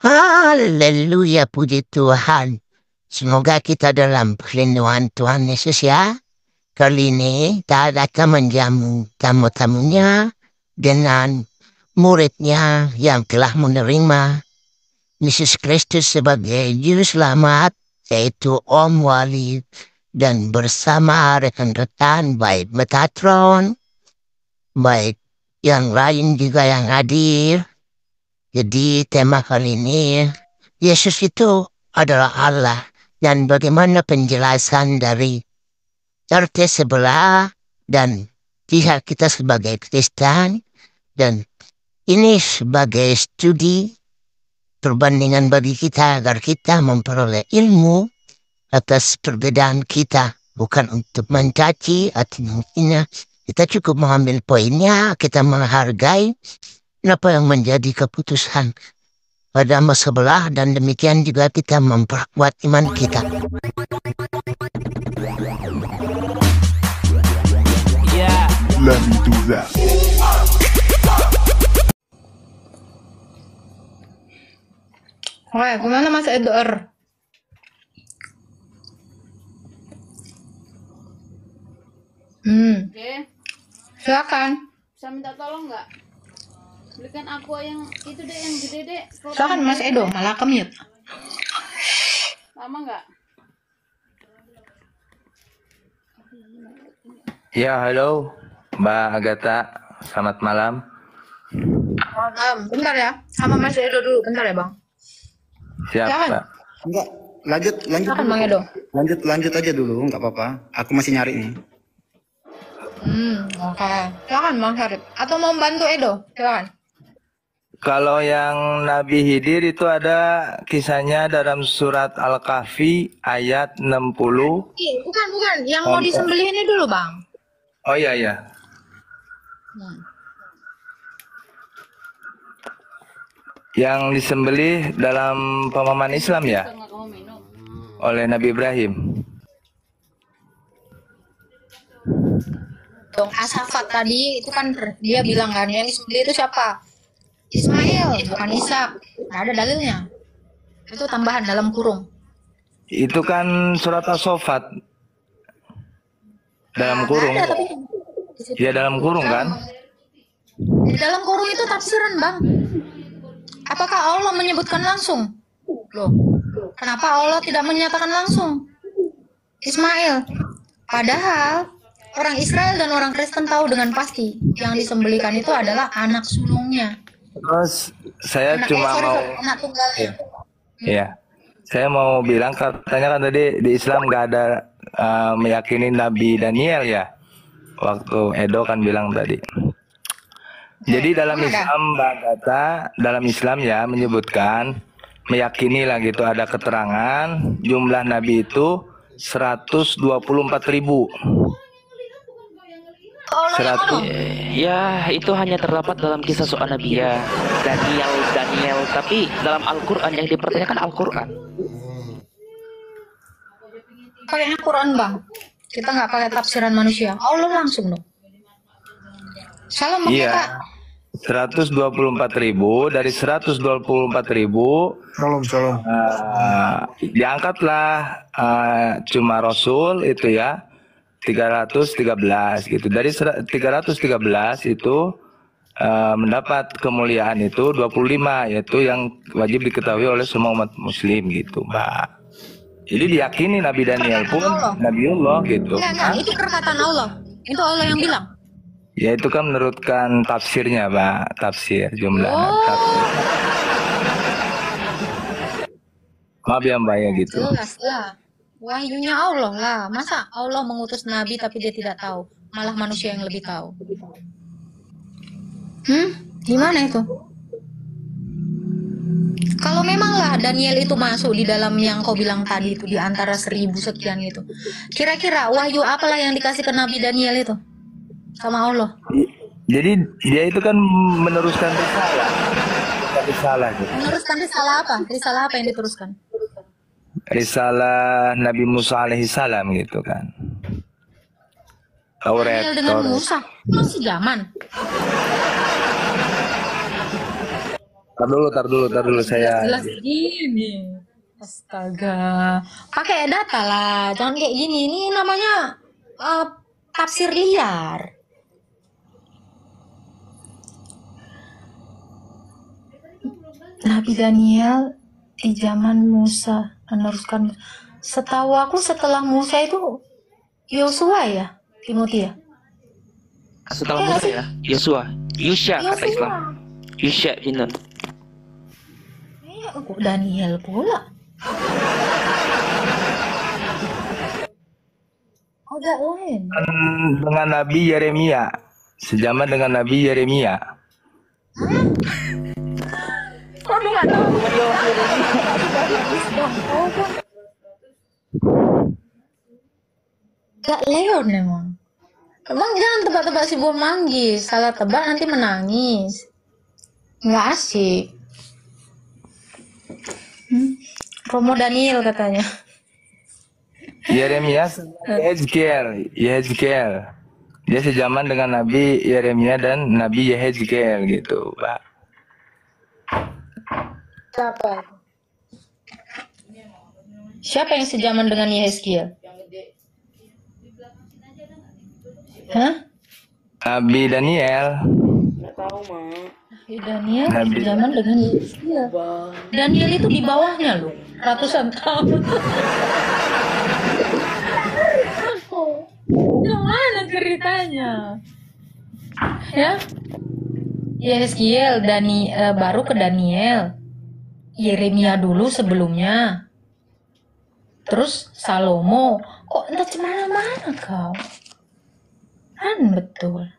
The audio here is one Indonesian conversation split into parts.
Haleluya, puji Tuhan. Semoga kita dalam perlindungan Tuhan Yesus ya. Kali ini kita akan menjamu tamu-tamunya dengan muridnya yang telah menerima Yesus Kristus sebagai Juru Selamat, yaitu Om Wali, dan bersama rekan-rekan baik Metatron, baik yang lain juga yang hadir. Jadi tema kali ini, Yesus itu adalah Allah, dan bagaimana penjelasan dari RT sebelah dan pihak kita sebagai Kristen, dan ini sebagai studi perbandingan bagi kita agar kita memperoleh ilmu atas perbedaan kita, bukan untuk mencaci atau menghina. Kita cukup mengambil poinnya, kita menghargai apa yang menjadi keputusan pada sebelah, dan demikian juga kita memperkuat iman kita. Yeah. Let me do that. Oke, gimana Mas Edor? Oke, Silakan. bisa minta tolong nggak? Belikan aku yang itu deh, yang gede deh. Silakan Mas Edo, malah kemute. Lama nggak? Ya, halo Mbak Agatha, selamat malam. Bentar ya, sama Mas Edo dulu, bentar ya Bang. Siap, Silakan. Pak. Enggak, lanjut Silakan dulu. Bang Edo. Lanjut aja dulu, nggak apa-apa. Aku masih nyari nih. Oke. Silakan Bang Syarif. Atau mau bantu Edo? Silakan. Kalau yang Nabi Khidir itu ada kisahnya dalam surat Al-Kahfi ayat 60. Bukan. Yang mau disembelih ini dulu Bang. Oh iya, iya. Yang disembelih dalam pemahaman Islam ya, Nggak kamu minum. oleh Nabi Ibrahim. Dong Asafat tadi itu kan dia bilang kan yang disembelih itu siapa? Ismail, bukan Ishak. Nggak ada dalilnya. Itu tambahan dalam kurung. Itu kan surat As-Saffat. Dalam kurung. Nggak ada, tapi Ya dalam kurung kan? di dalam kurung itu tafsiran Bang. Apakah Allah menyebutkan langsung? Loh, kenapa Allah tidak menyatakan langsung? Ismail. Padahal orang Israel dan orang Kristen tahu dengan pasti yang disembelikan itu adalah anak sulungnya. Terus saya Anak tunggalnya. Iya, saya mau bilang katanya kan tadi di Islam nggak ada meyakini Nabi Daniel ya. Waktu Edo kan bilang tadi. Jadi dalam Islam, Mbak Agatha, dalam Islam ya menyebutkan meyakini lah gitu, ada keterangan jumlah Nabi itu 124.000. Ya, itu hanya terdapat dalam kisah soal Nabi ya, Daniel. Tapi dalam Al-Quran yang dipertanyakan Al-Quran. Pakai Al-Quran Bang. Kita nggak pakai tafsiran manusia. Allah langsung dong. Salam Bang Iya. Kak. 124.000 dari 124.000 Shalom. diangkatlah cuma Rasul itu ya 313 gitu. Dari 313 itu mendapat kemuliaan itu 25, yaitu yang wajib diketahui oleh semua umat muslim gitu, Mbak. Jadi diyakini Nabi Daniel pun Nabiullah gitu. Enggak, itu perkataan Allah. Itu Allah yang bilang. Ya itu kan menurutkan tafsirnya, Pak. Tafsir jumlah. Tafsir. Maaf ya Mbak ya gitu. Jelas lah. Wahyunya Allah lah. Masa Allah mengutus Nabi tapi dia tidak tahu? Malah manusia yang lebih tahu. Gimana itu? Kalau memanglah Daniel itu masuk di dalam yang kau bilang tadi itu, di antara 1000 sekian itu, kira-kira wahyu apalah yang dikasih ke Nabi Daniel itu sama Allah? Jadi dia itu kan meneruskan risalah gitu. Meneruskan risalah apa? Risalah apa yang diteruskan? Risalah Nabi Musa alaihi salam gitu kan. Taurat. Daniel dengan Musa masih zaman. Tar dulu saya. Jelas gini. Astaga. Pakai data lah, jangan kayak gini. Ini namanya tafsir liar. Nabi Daniel di zaman Musa meneruskan. Setahu aku setelah Musa itu Yosua ya, Timothy ya. Setelah Musa ya, Yusya kata Islam. Yusya bin Nun. Kok Daniel pula? Agak lain. Dengan Nabi Yeremia, sejaman dengan Nabi Yeremia. Kok lu nggak tahu? Gak Leon emang. Emang jangan tebak-tebak si buah manggis. Salah tebak nanti menangis. Nggak asik. Romo Daniel katanya. Yeremia Yehezkiel. Dia sejaman dengan Nabi Yeremia dan Nabi Yehezkiel gitu, Pak. Siapa yang sejaman dengan Yehezkiel? Hah? Nabi Daniel. Daniel sejaman dengan Yehezkiel. Daniel itu di bawahnya loh, ratusan tahun. Gimana ceritanya? Ya? Yehezkiel, baru ke Daniel. Yeremia dulu sebelumnya. Terus Salomo. Kok entah cemana-mana kau? Kan betul.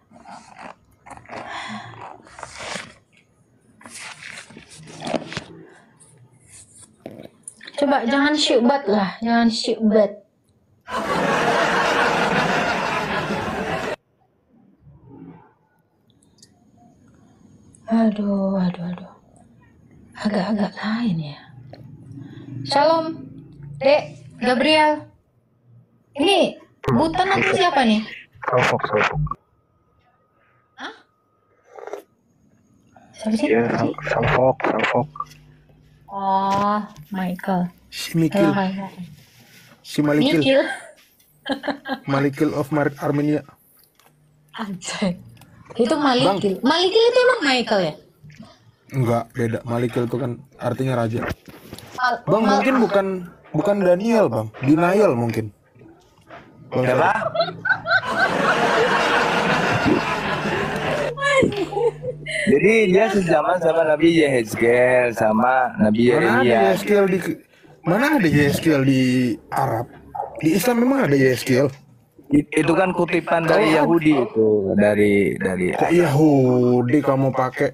Coba jangan syubat lah, jangan syubat. Aduh. Agak-agak lain ya. Shalom, Dek, Gabriel. Ini Butan atau siapa nih? Salfok. Hah? Siapa sih? Ya, Salfok. Oh, Michael. Si Mikil. Hai. Si Malikil. Mikil. Malikil of Armenia. Anjay. Itu Malikil. Malikil itu emang Michael ya? Enggak, beda. Malikil itu kan artinya raja. Bang, mungkin bukan Daniel, Bang. Denial mungkin. Bang, Siapa? Jadi dia sejaman sama Nabi Yehezkiel sama Nabi Yeremia. Mana ada Yehezkiel di Arab? Di Islam memang ada Yehezkiel. Itu kan kutipan dari Yahudi itu, dari Kok Yahudi kamu pakai?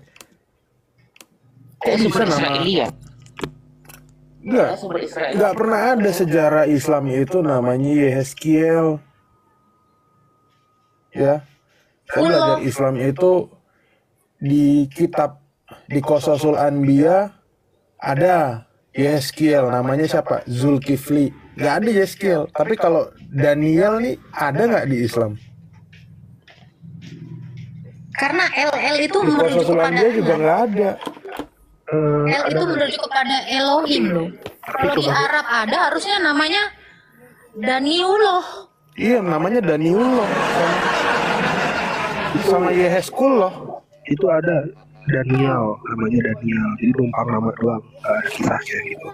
Kok bisa nama? Israeliat. Enggak pernah ada sejarah Islam itu namanya Yehezkiel. Ya. Saya belajar Islam itu di kitab di Qososul Anbiya ada Yehezkiel, namanya siapa? Zulkifli. Gak ada Yehezkiel. Tapi kalau Daniel nih ada nggak di Islam? Karena LL itu Di merujuk Qososul kepada Anbiya juga nggak ada. L itu merujuk kepada Elohim loh. Kalau di Arab ada harusnya namanya Daniullah. Iya, namanya Daniullah sama Yehezkullah. Itu ada Daniel, namanya Daniel. Jadi numpang nama doang, gak ada kisahnya gitu.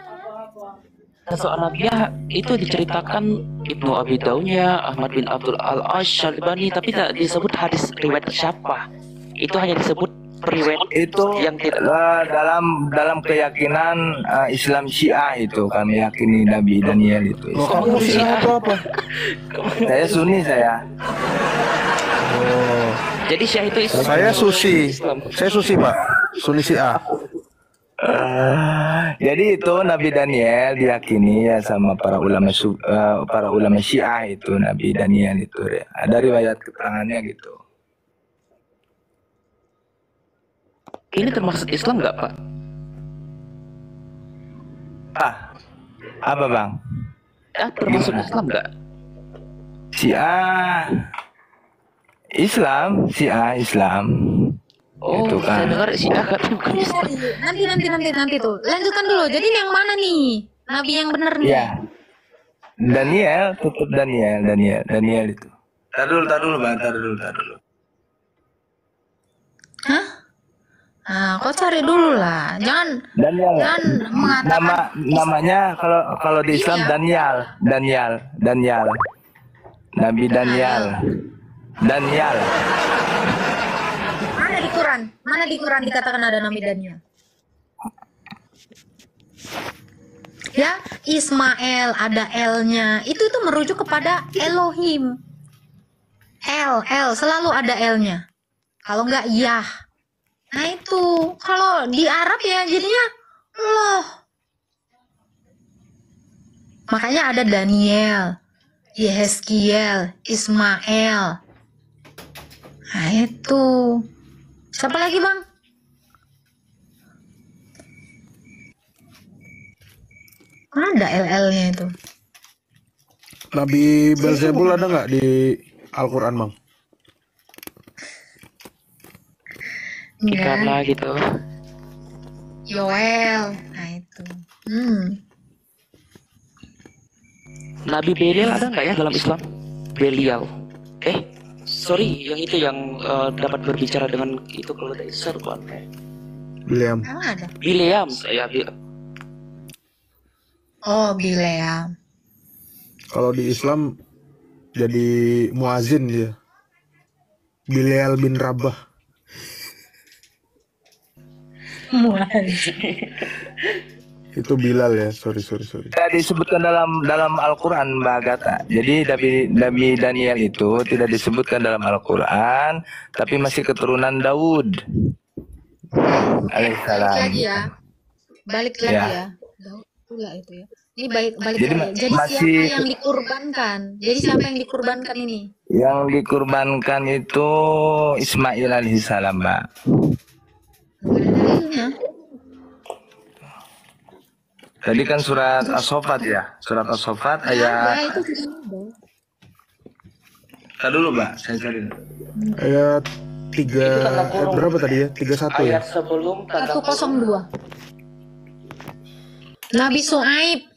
Soal Nabiya itu diceritakan Ibnu Abi Daunya, Ahmad bin Abdul Al-Ash-Shalbani, tapi tak disebut hadis riwayat siapa. Itu hanya disebut riwayat itu yang tidak dalam keyakinan Islam Syiah itu kan meyakini Nabi Daniel itu. Loh, kamu Syiah atau apa? Saya Sunni saya. Oh, Jadi Syiah itu Islam. saya Susi. Saya Susi, Pak. Sunni Syiah. Jadi itu Nabi Daniel diyakini ya sama para ulama Syiah itu Nabi Daniel itu ya. Ada riwayat keterangannya gitu. Ini termasuk Islam nggak, Pak? Apa bang? Termasuk Gimana? Islam nggak? Syiah Islam. Oh, Itu saya kan. dengar Syiah katanya bukan Islam. Nanti tuh. Lanjutkan dulu. Jadi ini yang mana nih? Nabi yang benar nih. Ya, Daniel, tutup Daniel itu. Tar dulu, Bang, tar dulu. Hah? Nah, kau cari dulu lah. Jangan Daniel. mengatakan Namanya kalau di Islam Daniel. Nabi Daniel. Mana di Quran dikatakan ada Nabi Daniel? Ya, Ismail ada L-nya. Itu merujuk kepada Elohim. L selalu ada L-nya. Kalau enggak Yah. Nah itu, kalau di Arab ya jadinya loh. Makanya ada Daniel, Yeskiel, Ismail. Nah itu. Siapa lagi, Bang? Ada LL-nya itu. Nabi Belzebul ada nggak di Al-Quran, Bang? Karena gitu. Yoel. Nah itu. Nabi Belial ada nggak ya dalam Islam? Belial. Sorry, yang itu yang dapat berbicara dengan itu kalau dari serban. William. Emang ada? Bileam, saya bilang. Oh, Bileam. Kalau di Islam jadi muazin dia. Bilal bin Rabah. Itu Bilal ya, sorry. Tidak disebutkan dalam Al-Quran, Mbak Agatha. Jadi Nabi Daniel itu tidak disebutkan dalam Al-Quran, tapi masih keturunan Daud alaihissalam. Balik lagi ya. Daud pula itu ya. Ini balik Jadi lagi. Jadi masih siapa yang dikurbankan? Jadi siapa yang dikurbankan ini? yang dikurbankan itu Ismail alaihissalam, Mbak. Dalilnya. Tadi kan surat As-Saffat ya, surat As-Saffat Ada, ayat. itu juga ada. Tadi dulu, Mbak, saya cari. Ayat 3 berapa tadi ya? 31 ya? Ayat sebelum tanda 102. Nabi Su'aib.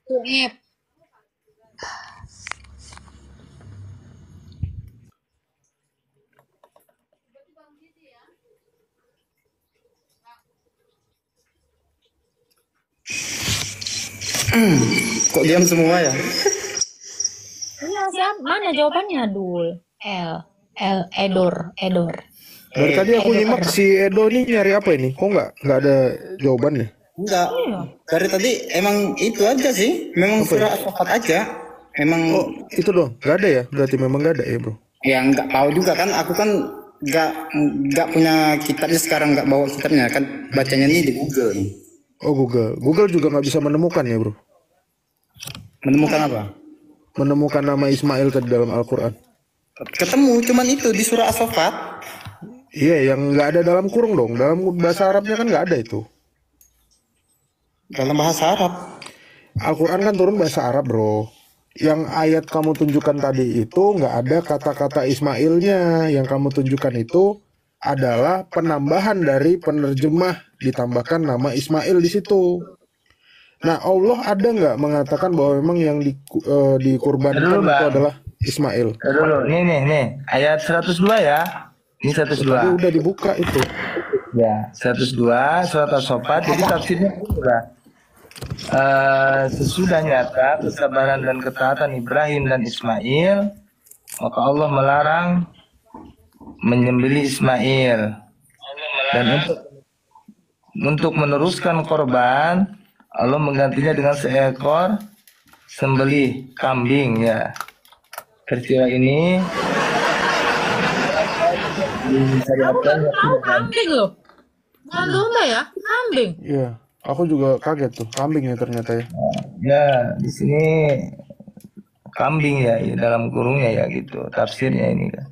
Su'aib. Kok diam semua ya? Iya, siapa? Mana jawabannya, Dul? Edor. Dari tadi aku nyimak si Edo ini nyari apa ini? Kok nggak ada jawabannya? Enggak. Dari tadi emang itu aja sih. Memang surah As-Saffat aja. Emang Oh, itu dong. Nggak ada ya? Berarti memang nggak ada ya, bro? ya nggak tahu juga kan. Aku kan nggak punya kitabnya sekarang, nggak bawa kitabnya kan. Bacanya nih di Google nih. Oh, Google juga nggak bisa menemukan ya, bro? Menemukan apa? Menemukan nama Ismail tadi dalam Al-Quran. Ketemu cuman itu di surah As-Saffat. Iya, yang nggak ada dalam kurung dong. Dalam bahasa Arabnya kan nggak ada itu. Dalam bahasa Arab. Al-Quran kan turun bahasa Arab, bro. Yang ayat kamu tunjukkan tadi itu nggak ada kata-kata Ismailnya. Yang kamu tunjukkan itu adalah penambahan dari penerjemah, ditambahkan nama Ismail di situ. Nah, Allah ada nggak mengatakan bahwa memang yang dikurbankan itu adalah Ismail? Dulu, nih, ayat 102 ya. Ini 102. Tadi udah dibuka itu. Ya, 102 surat As-Saffat. Jadi tafsirnya udah sesudah nyata kesabaran dan ketaatan Ibrahim dan Ismail, maka Allah melarang menyembelih Ismail. Dan untuk meneruskan korban, Allah menggantinya dengan seekor sembelih kambing ya. Peristiwa ini Kambing loh. Bukan domba ya, kambing. Iya, aku juga kaget tuh, kambing ya ternyata ya. Ya, di sini kambing ya, dalam kurungnya ya gitu. Tafsirnya ini kan.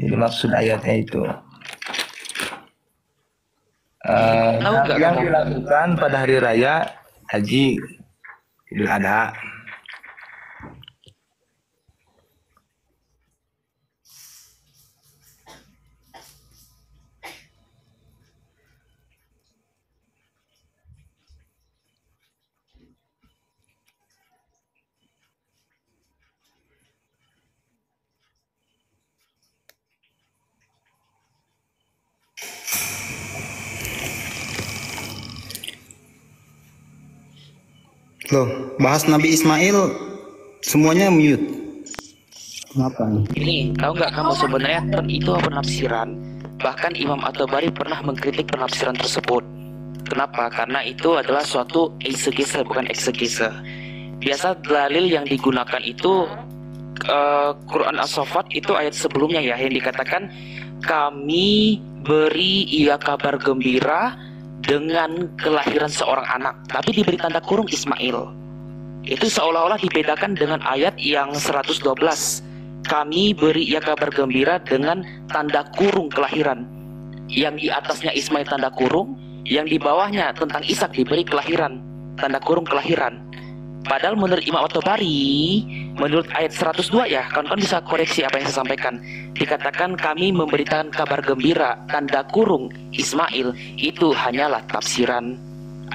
Jadi maksud ayatnya itu. Yang dilakukan pada hari raya Haji Idul Adha. Loh, bahas Nabi Ismail semuanya mute. Kenapa nih? Ini tahu nggak kamu sebenarnya itu penafsiran. Bahkan Imam At-Tabari pernah mengkritik penafsiran tersebut. Kenapa? Karena itu adalah suatu eksegese bukan eksegese. Biasa dalil yang digunakan itu Quran As-Saffat itu ayat sebelumnya ya, yang dikatakan kami beri ia kabar gembira dengan kelahiran seorang anak, tapi diberi tanda kurung Ismail. Itu seolah-olah dibedakan dengan ayat yang 112. Kami beri ia kabar gembira dengan tanda kurung kelahiran. Yang di atasnya Ismail tanda kurung, yang di bawahnya tentang Ishak diberi kelahiran, tanda kurung kelahiran. Padahal menurut Imam At-Tabari, menurut ayat 102 ya, kawan-kawan bisa koreksi apa yang saya sampaikan. Dikatakan kami memberitakan kabar gembira, tanda kurung Ismail, itu hanyalah tafsiran.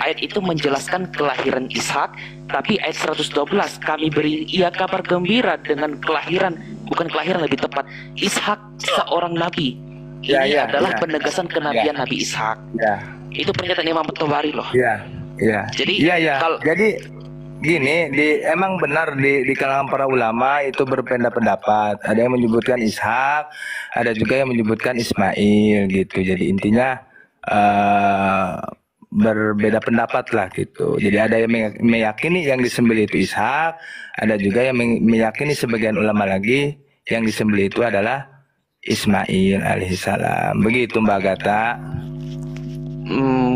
Ayat itu menjelaskan kelahiran Ishak, tapi ayat 112 kami beri ia kabar gembira dengan kelahiran, bukan kelahiran lebih tepat, Ishak seorang nabi. Ini adalah penegasan kenabian Nabi Ishak. Itu pernyataan Imam At-Tabari loh. Jadi Jadi gini, emang benar di kalangan para ulama itu berpendapat. Ada yang menyebutkan Ishak, ada juga yang menyebutkan Ismail gitu. Jadi intinya berbeda pendapat lah gitu. Jadi ada yang meyakini yang disembelih itu Ishak, ada juga yang meyakini sebagian ulama lagi yang disembelih itu adalah Ismail alaihissalam. Begitu Mbak Agatha.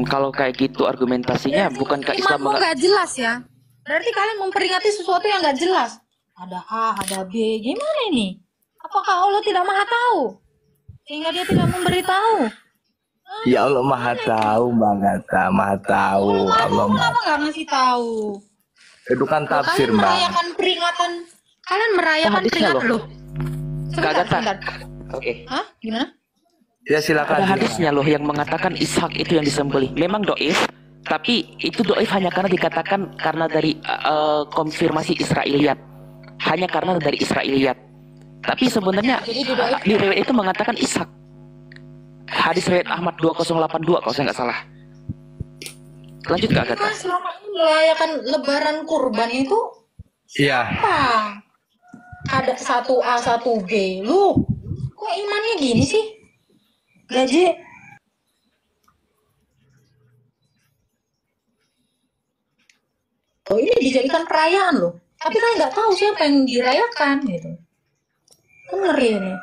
Kalau kayak gitu argumentasinya, bukankah Islam nggak jelas ya? Berarti kalian memperingati sesuatu yang nggak jelas. Ada A, ada B, gimana ini? Apakah Allah tidak maha tahu? Sehingga dia tidak memberitahu? Ya Allah maha tahu Mbak Agatha, maha tahu. Allah kenapa nggak ngasih tahu? Itu kan tafsir Kalian Mbak. merayakan peringatan. Kalian merayakan peringatan loh. Sebentar. Oke. Hah? Gimana? Ya silakan. Ada hadisnya loh yang mengatakan Ishak itu yang disembelih. Memang doif, tapi itu doif hanya karena dikatakan karena dari konfirmasi Israiliyat. Hanya karena dari Israiliyat. Tapi sebenarnya di riwayat itu mengatakan Ishak. Hadis riwayat Ahmad 2082 kalau saya nggak salah. Lanjut Kak Agatha. Selama ini merayakan lebaran kurban itu Iya. apa? Ada 1A, 1B. Lu kok imannya gini sih? Gaji. Oh ini dijadikan perayaan loh. Tapi kan nggak tahu siapa yang dirayakan gitu. Kan ngeri ini.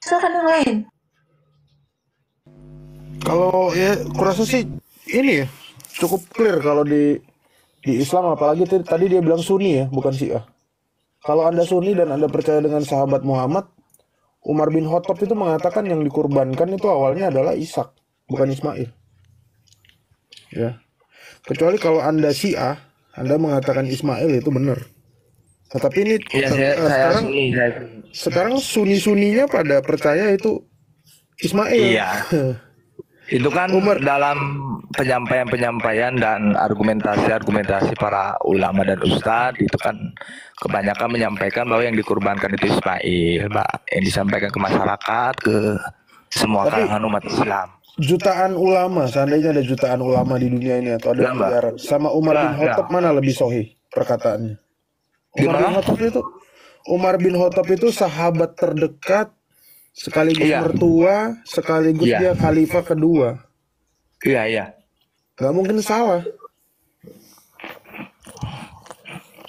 Silakan yang lain. Kalau ya kurasa sih ini ya cukup clear kalau di Islam, apalagi tadi dia bilang Sunni ya, bukan Syiah. Kalau Anda Sunni dan Anda percaya dengan sahabat Muhammad, Umar bin Khattab itu mengatakan yang dikurbankan itu awalnya adalah Ishak, bukan Ismail. Ya. Kecuali kalau Anda Syiah, Anda mengatakan Ismail itu benar. Tetapi ini sekarang Sunni-Sunninya pada percaya itu Ismail. Iya. Itu kan dalam penyampaian dan argumentasi para ulama dan ustadz itu kan kebanyakan menyampaikan bahwa yang dikurbankan itu Ismail, Mbak, yang disampaikan ke masyarakat, ke semua kalangan umat Islam. Jutaan ulama, seandainya ada jutaan ulama di dunia ini atau ada miliaran, sama Umar bin Khattab mana lebih sahih perkataannya? Umar bin Khattab itu sahabat terdekat, sekaligus mertua, sekaligus dia khalifah kedua. Iya. Gak mungkin salah.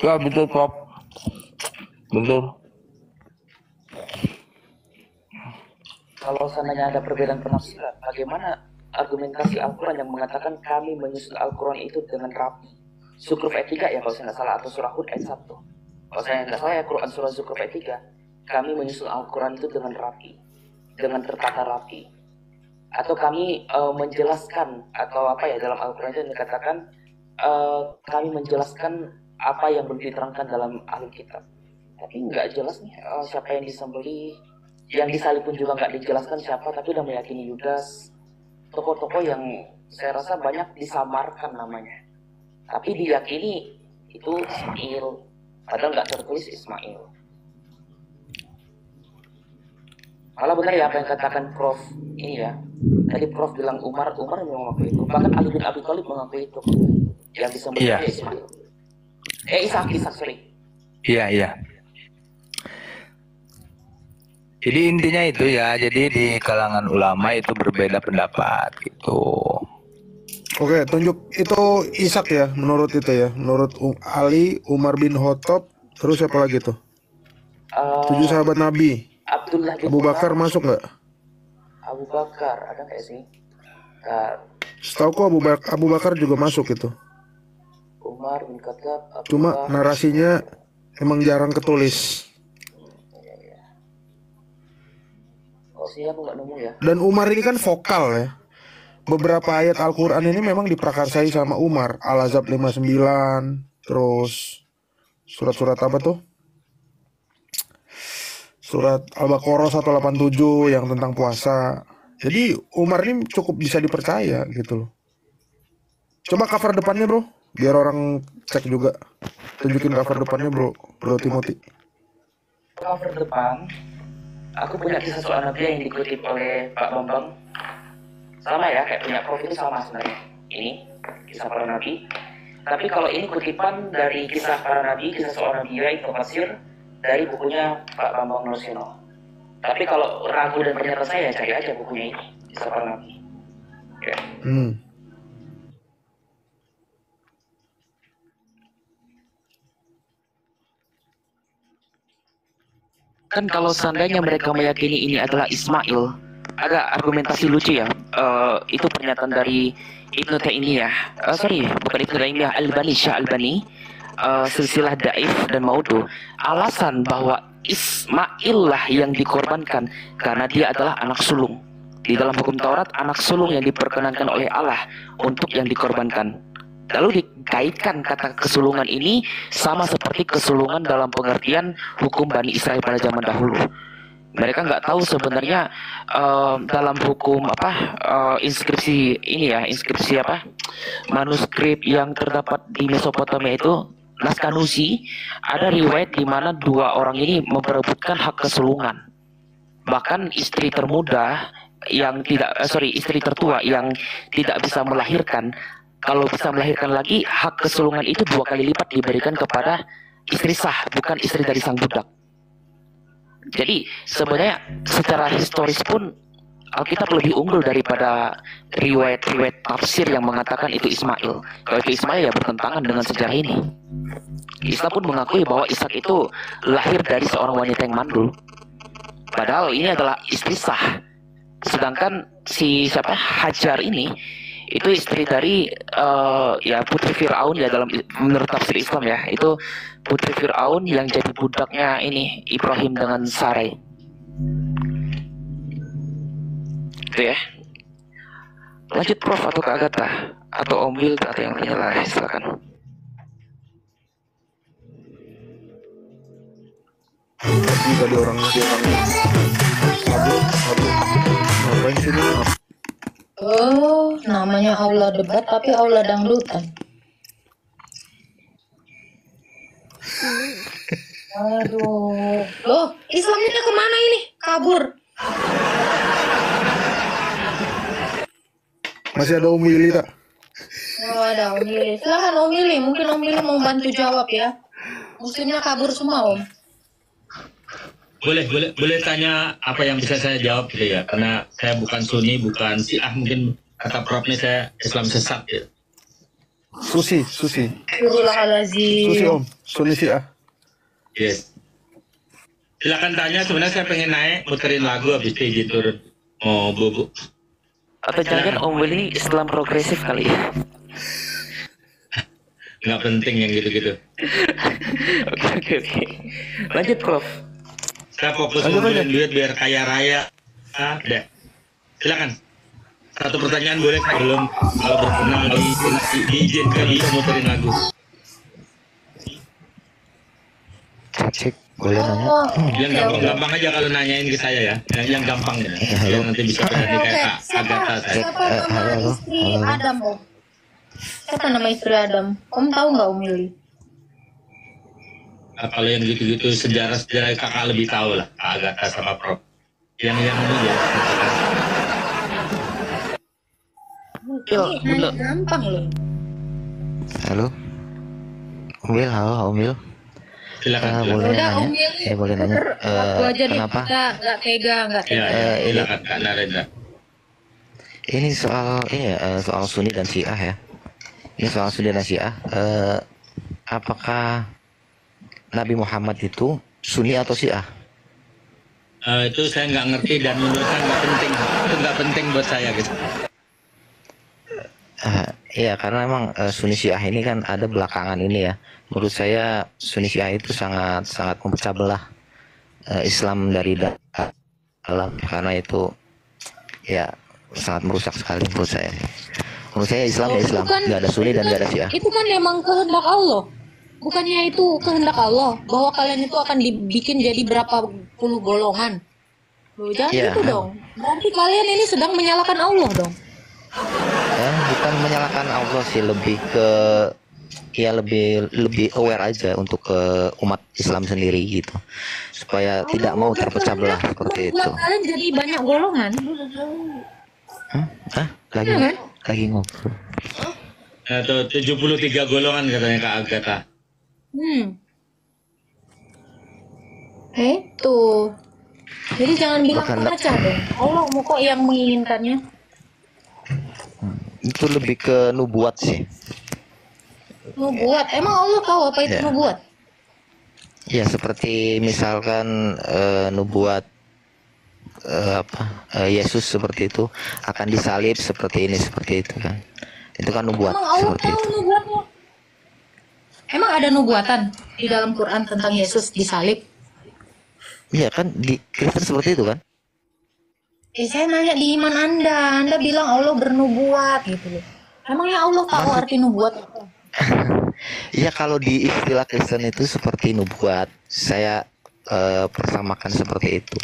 Ya betul Prof. Betul. Kalau seandainya ada perbedaan penafsiran, bagaimana argumentasi Al-Quran yang mengatakan kami menyusun Al-Quran itu dengan rapi? Zukhruf ayat 3 ya kalau saya nggak salah, atau surah Hud ayat 1. Kalau saya nggak salah ya Quran surah Zukhruf ayat 3. Kami menyusun Al-Quran itu dengan rapi, dengan tertata rapi. Atau kami menjelaskan, atau apa ya dalam Al-Quran itu dikatakan kami menjelaskan apa yang belum diterangkan dalam ahli kitab. Tapi nggak jelas nih siapa yang disembelih. Yang disalib pun juga nggak dijelaskan siapa, tapi udah meyakini Yudas. Tokoh-tokoh yang saya rasa banyak disamarkan namanya, tapi diyakini itu Ismail, padahal nggak tertulis Ismail. Malah benar ya apa yang katakan Prof ini ya. Tadi Prof bilang Umar memang mengakui itu. Bahkan Ali bin Abi Thalib mengakui itu. yang bisa Iya. menjadi Ismail. Ishak, sorry. Iya. Jadi intinya itu ya, jadi di kalangan ulama itu berbeda pendapat gitu. Oke, tunjuk itu Ishak ya, menurut itu ya, menurut Ali, Umar bin Khattab, terus siapa lagi tuh? 7 sahabat Nabi. Abdullah bin Abu Bakar Umar, masuk nggak? Abu Bakar ada nggak sih? Setauku Abu Bakar juga masuk itu. Umar bin Khattab, Abu Cuma Bakar. narasinya emang jarang ketulis. Oh sih aku nggak nemu ya. Dan Umar ini kan vokal ya. Beberapa ayat Al-Quran ini memang diprakarsai sama Umar. Al-Ahzab 59, terus surat-surat apa tuh? Surat Al-Baqarah 187 yang tentang puasa. Jadi Umar ini cukup bisa dipercaya gitu loh. Coba cover depannya bro, biar orang cek juga. Tunjukin cover depannya bro Timothy. Cover depan, aku punya kisah soal Nabi yang dikutip oleh Pak Bambang. Sama ya, kayak punya Prof itu sama sebenarnya. Ini kisah para Nabi. Tapi kalau ini kutipan dari kisah para Nabi, kisah soal Nabi Ibnu Katsir dari bukunya Pak Bambang Nursiono. Tapi kalau ragu dan pernyataan saya, cari aja bukunya ini, kisah para Nabi. Oke. Kan kalau seandainya mereka meyakini ini adalah Ismail, agak argumentasi lucu ya. Itu pernyataan dari Ibnu Taimiyah. Bukan Ibnu Taimiyah, Syekh Albani, silsilah Daif dan Maudu. Alasan bahwa Ismail lah yang dikorbankan karena dia adalah anak sulung. Di dalam hukum Taurat, anak sulung yang diperkenankan oleh Allah untuk yang dikorbankan. Lalu dikaitkan kata kesulungan ini sama seperti kesulungan dalam pengertian hukum Bani Israel pada zaman dahulu. Mereka nggak tahu sebenarnya dalam hukum inskripsi manuskrip yang terdapat di Mesopotamia itu, naskah Nusi, ada riwayat di mana dua orang ini memperebutkan hak kesulungan. Bahkan istri termuda istri tertua yang tidak bisa melahirkan, kalau bisa melahirkan lagi, hak kesulungan itu 2 kali lipat diberikan kepada istri sah, bukan istri dari sang budak. Jadi sebenarnya secara historis pun Alkitab lebih unggul daripada riwayat-riwayat tafsir yang mengatakan itu Ismail. Kalau itu Ismail ya bertentangan dengan sejarah ini. Islam pun mengakui bahwa Ishak itu lahir dari seorang wanita yang mandul. Padahal ini adalah istri sah. Sedangkan si Hajar ini itu istri dari putri Fir'aun ya, dalam menurut tafsir Islam ya, itu putri Fir'aun yang jadi budaknya ini Ibrahim dengan Sarai. Itu ya. Lanjut Prof atau Kak Agatha atau Om Wil atau yang lainnya lah, silakan. Tadi orangnya ngapain sih ini? Oh, namanya aula debat tapi aula dangdutan. Aduh, loh, Islamnya kemana ini? Kabur. Masih ada Om Willy tak? Oh, ada Om Willy. Silahkan Om Willy, mungkin Om Willy mau bantu jawab ya. Muslimnya kabur semua Om. Boleh tanya apa yang bisa saya jawab gitu ya, karena saya bukan Sunni, bukan Syiah, mungkin kata Prof ini saya Islam sesat ya. Susi. Astagfirullahaladzim. Susi Om, Sunni Syiah. Yes. Silakan tanya, sebenarnya saya pengen naik muterin lagu habis itu turun mau bubuk. Atau jangan Om Willy Islam progresif kali ya. Nggak penting yang gitu-gitu. Oke. Lanjut Prof. Saya fokus ngumpulin duit biar kaya raya. Udah. Silakan. Satu pertanyaan boleh belum? Kalau berkenan diizinkan bisa muterin lagu. Cek, boleh nanya? Yang gampang aja kalau nanyain ke saya ya. Yang gampang ya. Yang nanti bisa berani kayak Agatha saya. Siapa nama istri Adam Om? Siapa nama istri Adam? Om tahu nggak Om Willy? Kalau yang gitu-gitu sejarah kakak lebih tahu lah, Agatha sama Prof. Yang ini ya. Ini gampang loh. Halo, Umil, halo Umil. Silakan. Boleh Udah nanya? Umil, Boleh nanya. aku aja deh, Kenapa? nggak tega, nggak Ya, tega. ya, ini silakan Kak Narendra. ini soal soal Sunni dan Syiah ya. Ini soal Sunni dan Syiah. Apakah Nabi Muhammad itu Sunni atau Syiah? Itu saya nggak ngerti dan menurut saya nggak penting. Itu nggak penting buat saya gitu. Iya, karena emang Sunni Syiah ini kan ada belakangan ini ya. Menurut saya Sunni Syiah itu sangat memecah belah Islam dari dalam, karena itu ya sangat merusak sekali menurut saya. Menurut saya Islam ya Islam, nggak ada Sunni dan nggak ada Syiah. Itu kan memang kehendak Allah. Bukannya itu kehendak Allah bahwa kalian itu akan dibikin jadi berapa puluh golongan. Loh, jangan gitu dong. Berarti kalian ini sedang menyalahkan Allah dong. Bukan menyalahkan Allah sih, lebih ke ya lebih aware aja untuk ke umat Islam sendiri gitu, supaya tidak mau terpecah belah seperti itu. Kalian jadi banyak golongan. Lagi ngobrol. Atau 73 golongan katanya Kak Agatha. Tuh. Jadi jangan bilang pemecah dong. Allah mau kok yang menginginkannya. Itu lebih ke nubuat sih. Nubuat? Emang Allah tahu apa itu nubuat? Ya seperti misalkan nubuat Yesus seperti itu akan disalib seperti ini seperti itu kan. Itu kan nubuat. Emang Allah seperti tahu itu. nubuatnya? Emang ada nubuatan di dalam Quran tentang Yesus disalib? Iya kan, di Kristen seperti itu kan. Saya nanya di iman Anda bilang Allah bernubuat gitu loh. Emangnya Allah tahu arti nubuat? Iya, kalau di istilah Kristen itu seperti nubuat. Saya persamakan seperti itu.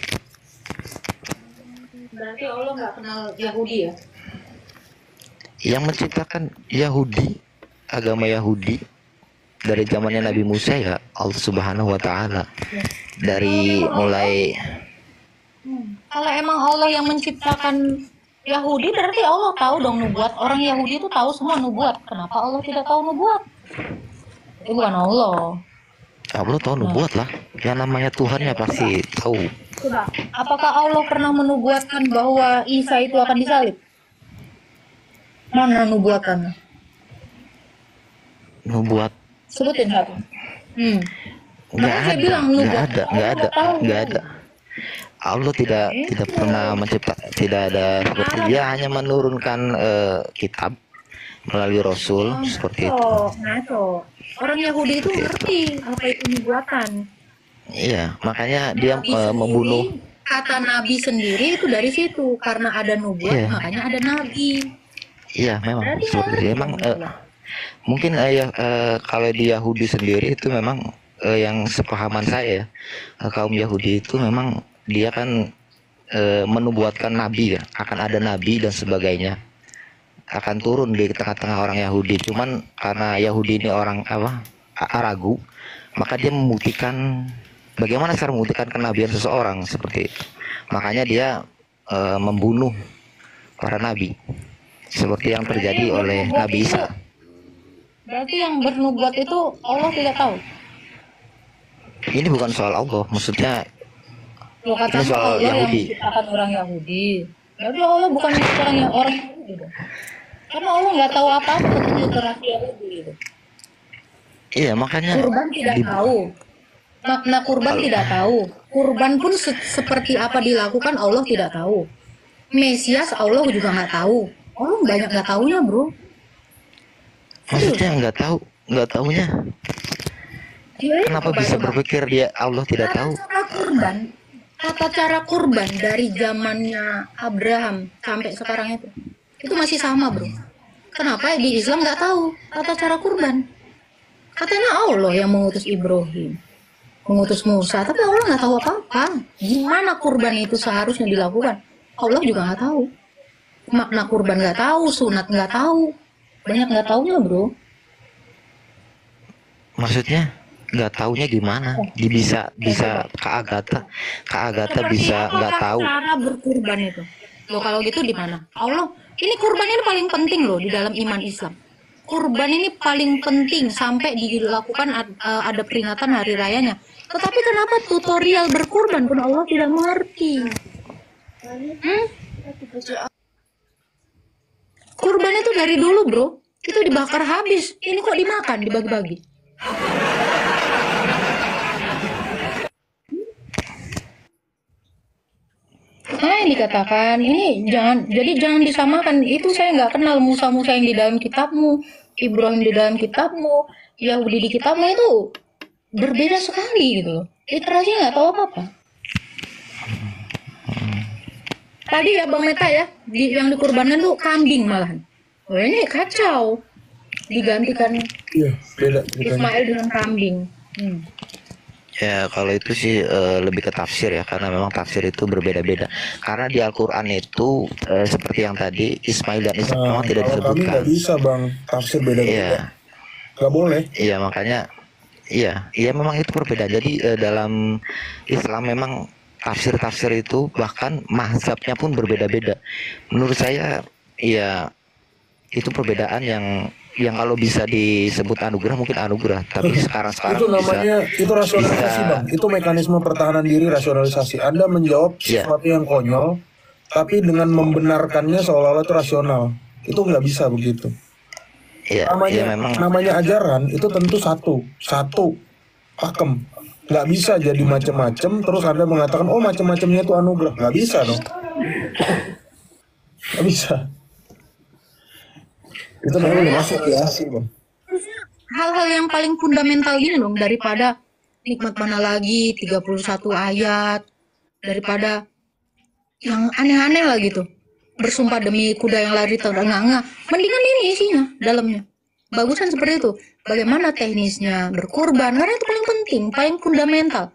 Berarti Allah nggak kenal Yahudi ya? Yang menciptakan Yahudi, agama Yahudi dari zamannya Nabi Musa ya Allah Subhanahu wa Ta'ala. Dari mulai Kalau emang Allah yang menciptakan Yahudi, berarti Allah tahu dong nubuat. Orang Yahudi itu tahu semua nubuat. Kenapa Allah tidak tahu nubuat? Itu bukan Allah. Allah tahu nubuat lah. Yang namanya Tuhan ya pasti tahu. Coba, apakah Allah pernah menubuatkan bahwa Isa itu akan disalib? Mana nubuatannya? Nubuat Sebutin satu. nggak ada. Allah tidak pernah mencipta, tidak ada seperti dia hanya menurunkan kitab melalui Rasul seperti itu. Ngaco. Orang Yahudi itu ngerti apa itu nubuatan. Iya, makanya dia membunuh. Kata Nabi sendiri itu dari situ, karena ada nubuat makanya ada Nabi. Iya, memang seperti itu. Memang mungkin kalau di Yahudi sendiri itu memang yang sepahaman saya kaum Yahudi itu memang dia kan menubuatkan nabi ya, akan ada nabi dan sebagainya akan turun di tengah-tengah orang Yahudi. Cuman karena Yahudi ini orang ragu, maka dia membuktikan bagaimana cara membuktikan kenabian seseorang seperti itu. Makanya dia membunuh para nabi seperti yang terjadi oleh Nabi Isa. Berarti yang bernubuat itu Allah tidak tahu. Ini bukan soal Allah, maksudnya Ini soal Allah Yahudi. Yang menciptakan orang Yahudi. Jadi Allah bukan menciptakan orang Yahudi. Karena Allah nggak tahu apa-apa tentang literasi Yahudi. Iya, makanya kurban tidak tahu. Makna kurban tidak tahu. Kurban pun seperti apa dilakukan Allah tidak tahu. Mesias Allah juga nggak tahu. Allah banyak nggak tahunya, bro. Maksudnya nggak tahunya. Kenapa bisa berpikir dia Allah tidak tahu? Tata cara kurban dari zamannya Abraham sampai sekarang itu masih sama, bro. Kenapa di Islam nggak tahu tata cara kurban? Katanya Allah yang mengutus Ibrahim, mengutus Musa, tapi Allah nggak tahu apa-apa. Gimana kurban itu seharusnya dilakukan? Allah juga nggak tahu. Makna kurban nggak tahu, sunat nggak tahu, banyak nggak tahunya, bro. Maksudnya nggak taunya gimana? Bisa Kak Agatha bisa nggak tahu cara berkurban itu. Loh, kalau gitu di mana? Allah, ini kurban ini paling penting loh di dalam iman Islam. kurban ini paling penting sampai dilakukan ada peringatan hari rayanya. Tetapi kenapa tutorial berkurban pun Allah tidak mengerti? Kurban itu dari dulu bro, itu dibakar habis. Ini kok dimakan, dibagi-bagi. Yang dikatakan ini jangan disamakan. Itu saya nggak kenal Musa yang di dalam kitabmu, Ibrahim di dalam kitabmu, Yahudi di kitabmu itu berbeda sekali gitu loh. Literasinya nggak tahu apa-apa. Tadi ya Bang Meta ya, yang dikurbankan tuh kambing malahan. Oh ini kacau. Digantikan beda Ismail dengan kambing. Ya kalau itu sih lebih ke tafsir ya, karena memang tafsir itu berbeda-beda. Karena di Al-Quran itu seperti yang tadi Ismail dan Ishak memang tidak Kalau kami disebutkan. nggak bisa bang, tafsir beda-beda. Iya, Nggak boleh. iya makanya, iya memang itu berbeda. Jadi dalam Islam memang tafsir itu bahkan mazhabnya pun berbeda-beda. Menurut saya, ya itu perbedaan yang kalau bisa disebut anugerah mungkin anugerah, tapi sekarang Itu namanya itu rasionalisasi bang. Itu mekanisme pertahanan diri rasionalisasi. Anda menjawab sesuatu yang konyol, tapi dengan membenarkannya seolah-olah itu rasional. Itu nggak bisa begitu. Namanya ajaran itu tentu satu pakem. Nggak bisa jadi macam-macam terus Anda mengatakan oh macam-macamnya itu anugerah. Nggak bisa dong. Nggak bisa. Itu namanya masuk ya sih bang. Hal-hal yang paling fundamental gini dong, daripada nikmat mana lagi 31 ayat, daripada yang aneh-aneh lah gitu, bersumpah demi kuda yang lari terengah-engah. Mendingan ini isinya dalamnya bagusan seperti itu, bagaimana teknisnya berkurban, karena itu paling penting, paling fundamental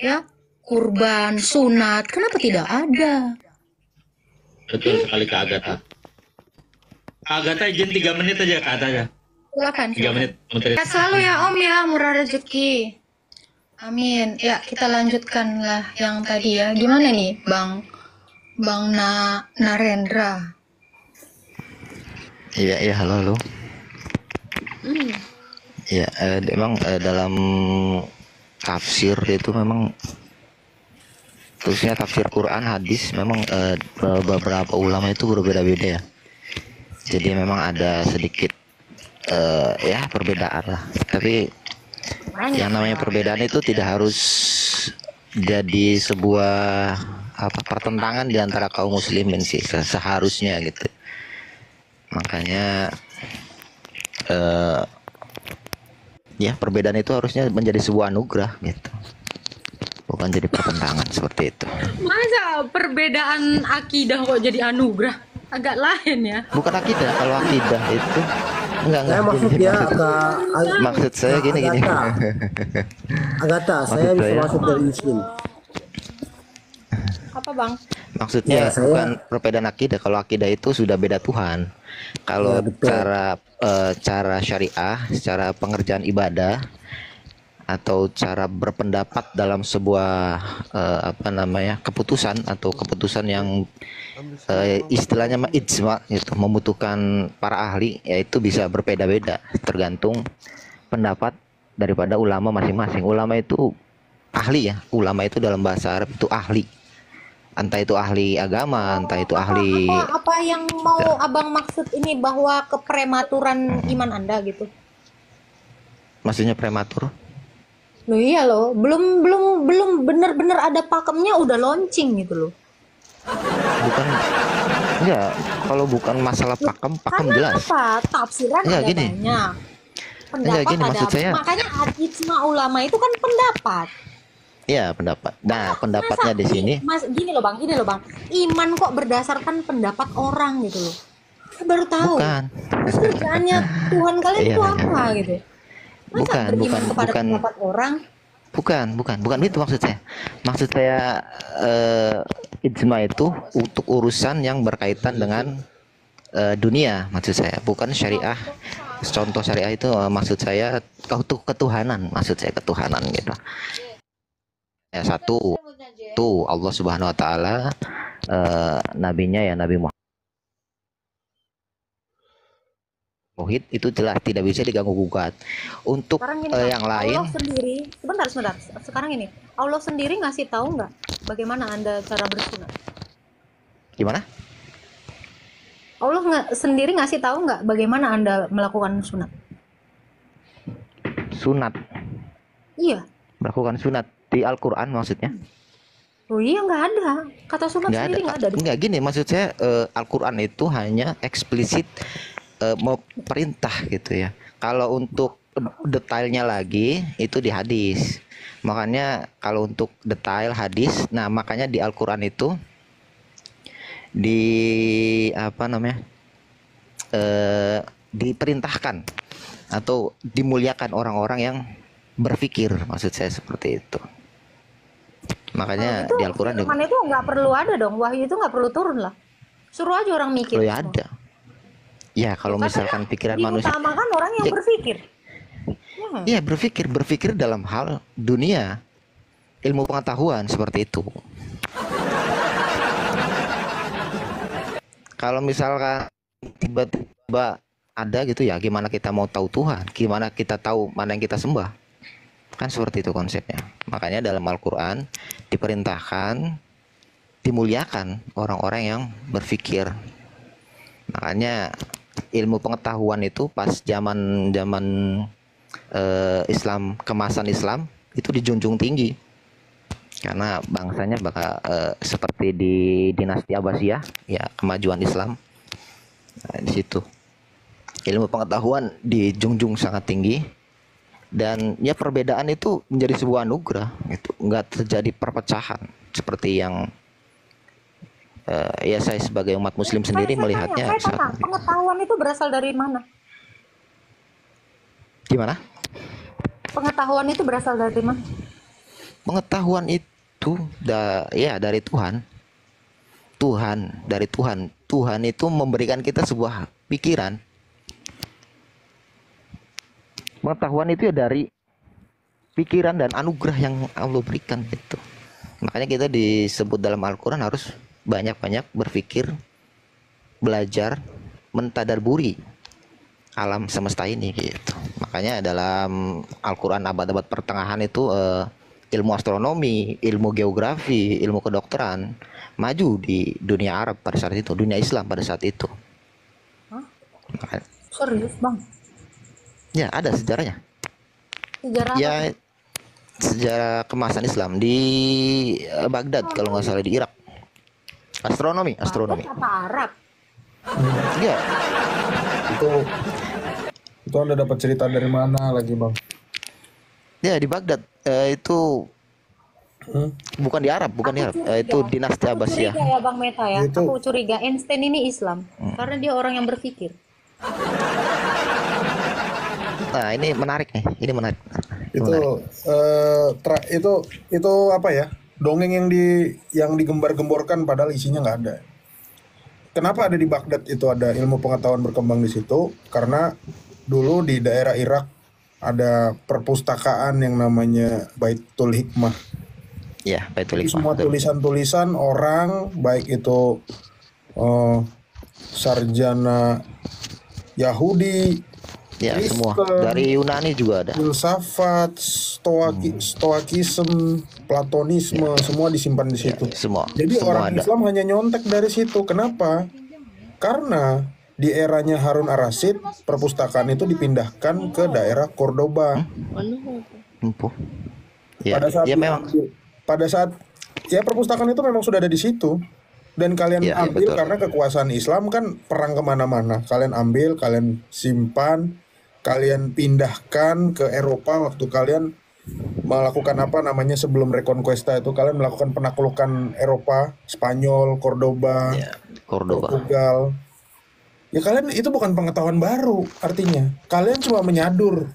ya. Kurban, sunat, kenapa tidak ada? Betul sekali Kak Agatha. Agatha izin 3 menit aja Kak Agatha. Silakan. 3 menit. Sehat selalu ya Om ya, murah rezeki. Amin. Ya kita lanjutkan lah yang tadi ya. Gimana nih Bang Narendra? Iya halo. Ya memang dalam tafsir itu memang khususnya tafsir Quran hadis memang beberapa ulama itu berbeda-beda ya. Jadi memang ada sedikit ya perbedaan lah. Tapi yang namanya perbedaan itu tidak harus jadi sebuah pertentangan di antara kaum muslimin sih seharusnya gitu. Makanya ya perbedaan itu harusnya menjadi sebuah anugerah gitu. Bukan jadi pertentangan seperti itu. Masa perbedaan akidah kok jadi anugerah? Agak lain ya. Bukan akidah, kalau akidah itu enggak. Maksud saya gini. Agatha, saya bisa masuk dari Muslim. Apa bang? Maksudnya bukan perbedaan akidah. Kalau akidah itu sudah beda Tuhan. Kalau cara syariah, secara pengerjaan ibadah atau cara berpendapat dalam sebuah keputusan atau keputusan yang istilahnya ijma gitu, membutuhkan para ahli, yaitu bisa berbeda-beda tergantung pendapat daripada ulama masing-masing. Ulama itu ahli ya, ulama itu dalam bahasa Arab itu ahli, entah itu ahli agama, entah itu ahli apa yang mau abang maksud ini, bahwa keprematuran iman Anda gitu? Maksudnya prematur? Loh iya loh, belum benar-benar ada pakemnya udah launching gitu loh. Bukan, enggak, kalau bukan masalah pakem jelas. Apa? Tafsiran enggak, ada gini. banyak. Pendapat gini, ada. maksud saya, makanya ijma ulama itu kan pendapat. Iya, pendapat. Nah, pendapatnya di sini. Gini loh bang. Iman kok berdasarkan pendapat orang gitu loh. Saya baru tahu. Bukan. Kerjaannya Tuhan kalian itu apa gitu? Masa Bukan kepada pendapat orang? Bukan itu maksud saya. Maksud saya ijma itu untuk urusan yang berkaitan dengan dunia, maksud saya, bukan syariah. Contoh syariah itu maksud saya ketuhanan, maksud saya ketuhanan gitu. Ya, satu Allah Subhanahu wa taala, nabinya ya Nabi Muhammad. tauhid itu jelas tidak bisa diganggu gugat. Untuk Sekarang gini, Bang, yang lain Allah sendiri, sebentar. Sekarang ini, Allah sendiri ngasih tahu nggak bagaimana Anda cara bersunat? gimana? Allah sendiri ngasih tahu nggak bagaimana Anda melakukan sunat? Sunat, Iya. melakukan sunat di Al-Qur'an maksudnya? Oh iya, nggak ada. Kata sunat Nggak ada. sendiri nggak ada. Nggak gini maksud saya, Al-Qur'an itu hanya eksplisit mau perintah gitu ya. Kalau untuk detailnya lagi itu di hadis. Makanya kalau untuk detail hadis, nah makanya di Al-Qur'an itu di apa namanya? Diperintahkan atau dimuliakan orang-orang yang berpikir, maksud saya seperti itu. Makanya Itu di Al-Qur'an firman itu nggak perlu ada dong. Wahyu itu nggak perlu turun lah. Suruh aja orang mikir. ya ada. Ya kalau misalkan pikiran manusia, diutamakan orang yang Ya. berpikir. ya berpikir dalam hal dunia, ilmu pengetahuan seperti itu. Kalau misalkan tiba-tiba ada gitu ya, gimana kita mau tahu Tuhan? Gimana kita tahu mana yang kita sembah? Kan seperti itu konsepnya. Makanya dalam Al-Qur'an diperintahkan dimuliakan orang-orang yang berpikir. Makanya ilmu pengetahuan itu pas zaman Islam, kemasan Islam itu dijunjung tinggi. Karena bangsanya bakal seperti di dinasti Abbasiyah, ya kemajuan Islam. Nah, di situ ilmu pengetahuan dijunjung sangat tinggi, dan ya perbedaan itu menjadi sebuah anugerah, itu nggak terjadi perpecahan seperti yang ya saya sebagai umat Muslim sendiri melihatnya. Saya tanya, pengetahuan itu berasal dari mana? Gimana? Pengetahuan itu berasal dari mana? Pengetahuan itu ya dari Tuhan. Dari Tuhan. Tuhan itu memberikan kita sebuah pikiran. Pengetahuan itu ya dari pikiran dan anugerah yang Allah berikan itu. Makanya kita disebut dalam Al-Qur'an harus banyak-banyak berpikir, belajar, mentadaburi alam semesta ini gitu. Makanya dalam Al-Qur'an abad-abad pertengahan itu ilmu astronomi, ilmu geografi, ilmu kedokteran maju di dunia Arab pada saat itu, dunia Islam pada saat itu. Serius, Bang? Ya, ada sejarahnya. Sejarah Ya, apa? sejarah kemasan Islam di Baghdad kalau nggak salah, di Irak. Astronomi. Apa Arab? Iya. Itu Anda dapat cerita dari mana lagi, Bang? Ya, di Baghdad. Itu bukan di Arab. Itu dinasti Abbasiyah. Curiga ya, Bang Meta ya. Itu- Aku curiga Einstein ini Islam karena dia orang yang berpikir. Nah, ini menarik nih. Ini menarik. Itu apa ya? Dongeng yang digembar-gemborkan padahal isinya nggak ada. Kenapa ada di Baghdad itu ada ilmu pengetahuan berkembang di situ? Karena dulu di daerah Irak ada perpustakaan yang namanya Baitul Hikmah. Ya, Baitul Jadi Hikmah. semua tulisan-tulisan orang, baik itu sarjana Yahudi, Ya, Kristen, semua. Dari Yunani juga ada. filsafat, stoikisme, platonisme, semua disimpan di situ. Semua. Jadi semua orang ada. Islam hanya nyontek dari situ. Kenapa? Karena di eranya Harun ar-Rasyid, perpustakaan itu dipindahkan ke daerah Cordoba. Empuh. Ya, Pada saat ya memang. ya perpustakaan itu memang sudah ada di situ, dan kalian Ya, ambil betul. karena kekuasaan Islam kan perang kemana-mana. Kalian ambil, kalian simpan, kalian pindahkan ke Eropa waktu kalian melakukan apa namanya sebelum Reconquista itu, kalian melakukan penaklukan Eropa, Spanyol, Cordoba, Cordoba. Portugal. Ya kalian itu bukan pengetahuan baru, artinya kalian cuma menyadur.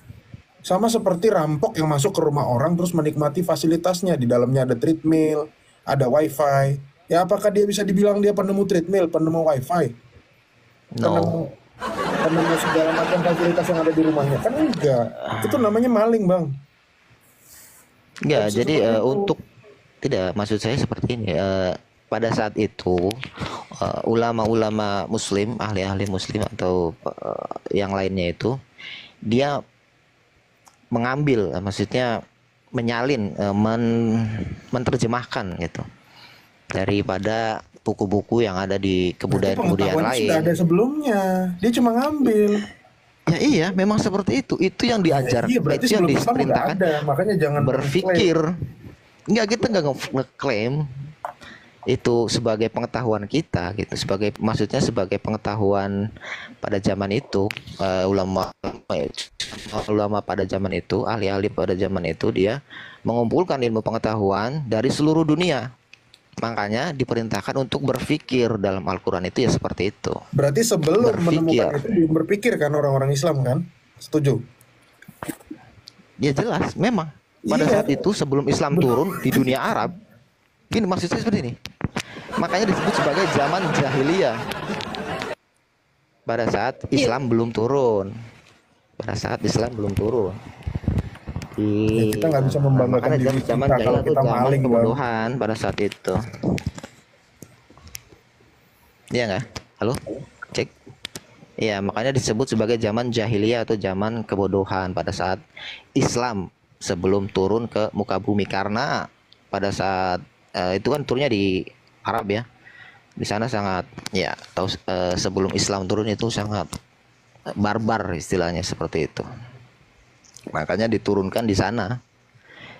Sama seperti rampok yang masuk ke rumah orang terus menikmati fasilitasnya. Di dalamnya ada treadmill, ada wifi. Ya apakah dia bisa dibilang dia penemu treadmill, penemu wifi? No. Penemu segala macam fasilitas yang ada di rumahnya? Kan enggak. Itu namanya maling, Bang. Enggak, jadi untuk tidak, maksud saya seperti ini. Pada saat itu ulama-ulama Muslim, ahli-ahli Muslim atau yang lainnya itu dia mengambil, maksudnya menyalin, menerjemahkan gitu daripada buku-buku yang ada di kebudayaan-kebudayaan Pengetahuan lain. sudah ada sebelumnya, dia cuma ngambil. Ya iya, memang seperti itu. Itu yang diajar, Iya, berarti itu yang sebelum Islam udah diperintahkan. ada, makanya jangan Berpikir. Enggak, kita nggak ngeklaim itu sebagai pengetahuan kita gitu, maksudnya sebagai pengetahuan pada zaman itu. Ulama pada zaman itu, ahli-ahli pada zaman itu, dia mengumpulkan ilmu pengetahuan dari seluruh dunia. Makanya diperintahkan untuk berpikir dalam Al-Quran itu ya seperti itu. Berarti sebelum menemukan itu dia berpikir kan orang-orang Islam kan? Setuju? Ya jelas, memang pada saat itu sebelum Islam turun di dunia Arab, gini maksudnya seperti ini. Makanya disebut sebagai zaman jahiliyah. Pada saat Islam belum turun. Pada saat Islam belum turun. Ya, kita nggak bisa membanggakan diri zaman kita jahiliyah kalau itu kita zaman maling, kebodohan pada saat itu. Iya nggak? Halo? Cek. Iya, makanya disebut sebagai zaman jahiliyah atau zaman kebodohan pada saat Islam sebelum turun ke muka bumi, karena pada saat itu kan turunnya di Arab ya. Di sana sangat ya tahu, sebelum Islam turun itu sangat barbar istilahnya seperti itu. Makanya diturunkan di sana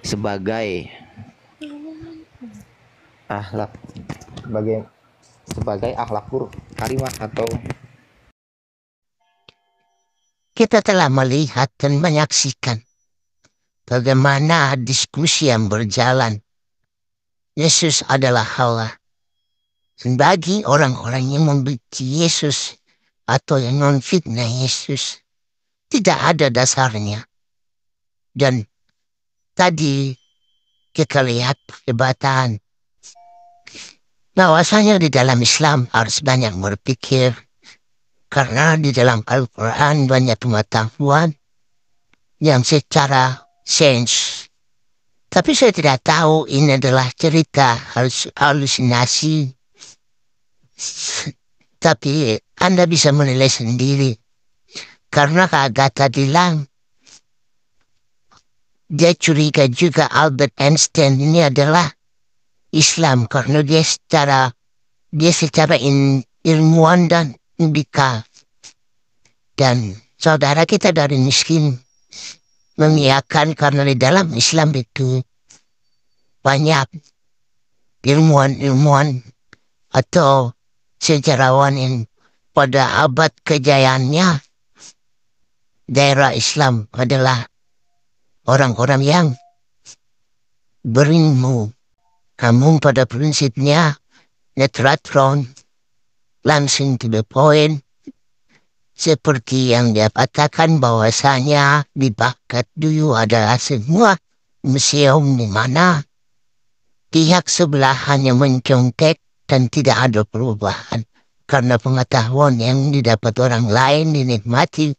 sebagai akhlak, sebagai akhlak karimah atau. Kita telah melihat dan menyaksikan bagaimana diskusi yang berjalan. Yesus adalah Allah. Dan bagi orang-orang yang membenci Yesus atau yang memfitnah Yesus, tidak ada dasarnya. Dan tadi kita lihat perdebatan bahwasanya di dalam Islam harus banyak berpikir, karena di dalam Al-Quran banyak pengetahuan yang secara sains. Tapi saya tidak tahu ini adalah cerita halusinasi. Tapi Anda bisa menilai sendiri. Karena Agatha bilang, dia curiga juga Albert Einstein ini adalah Islam. Karena dia secara ilmuwan dan indika. Dan saudara kita dari miskin mengiyakan karena di dalam Islam itu banyak ilmuwan atau sejarawan yang pada abad kejayaannya daerah Islam adalah orang-orang yang berilmu. Namun pada prinsipnya netratron, langsung to the point, seperti yang dia katakan bahwasanya di Baghdad dulu adalah semua museum di mana pihak sebelah hanya mencontek dan tidak ada perubahan. Karena pengetahuan yang didapat orang lain dinikmati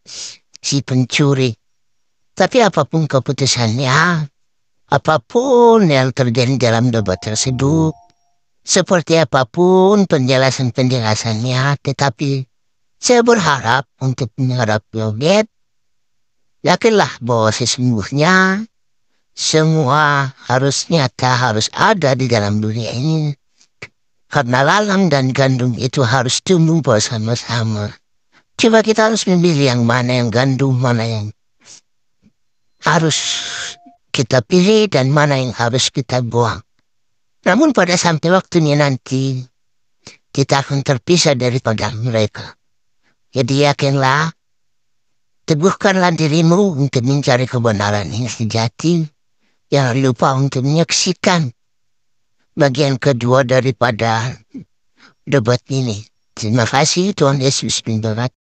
si pencuri. Tapi apapun keputusannya, apapun yang terjadi dalam debat tersebut, seperti apapun penjelasannya, tetapi saya berharap untuk mengharap Bill, yakinlah bahwa sesungguhnya semua harus nyata, harus ada di dalam dunia ini. Karena lalang dan gandum itu harus tumbuh bersama-sama. Coba kita harus memilih yang mana yang gandum, mana yang harus kita pilih dan mana yang harus kita buang. Namun pada sampai waktunya nanti, kita akan terpisah daripada mereka. Jadi yakinlah, teguhkanlah dirimu untuk mencari kebenaran yang sejati. Jangan lupa untuk menyaksikan bagian kedua daripada debat ini. Terima kasih, Tuhan Yesus memberkati.